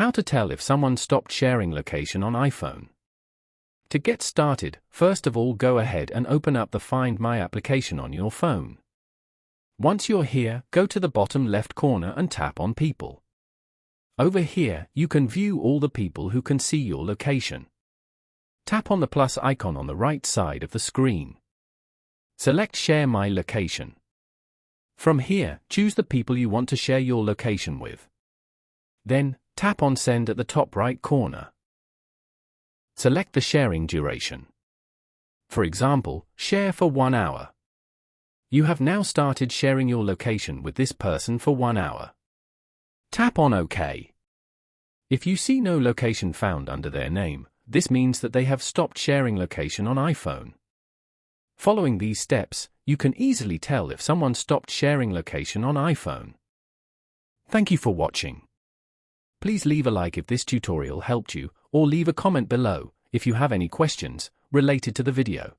How to tell if someone stopped sharing location on iPhone. To get started, first of all go ahead and open up the Find My application on your phone. Once you're here, go to the bottom left corner and tap on People. Over here, you can view all the people who can see your location. Tap on the plus icon on the right side of the screen. Select Share My Location. From here, choose the people you want to share your location with. Then, tap on Send at the top right corner. Select the sharing duration. For example, share for 1 hour. You have now started sharing your location with this person for 1 hour. Tap on OK. If you see no location found under their name, this means that they have stopped sharing location on iPhone. Following these steps, you can easily tell if someone stopped sharing location on iPhone. Thank you for watching. Please leave a like if this tutorial helped you, or leave a comment below if you have any questions related to the video.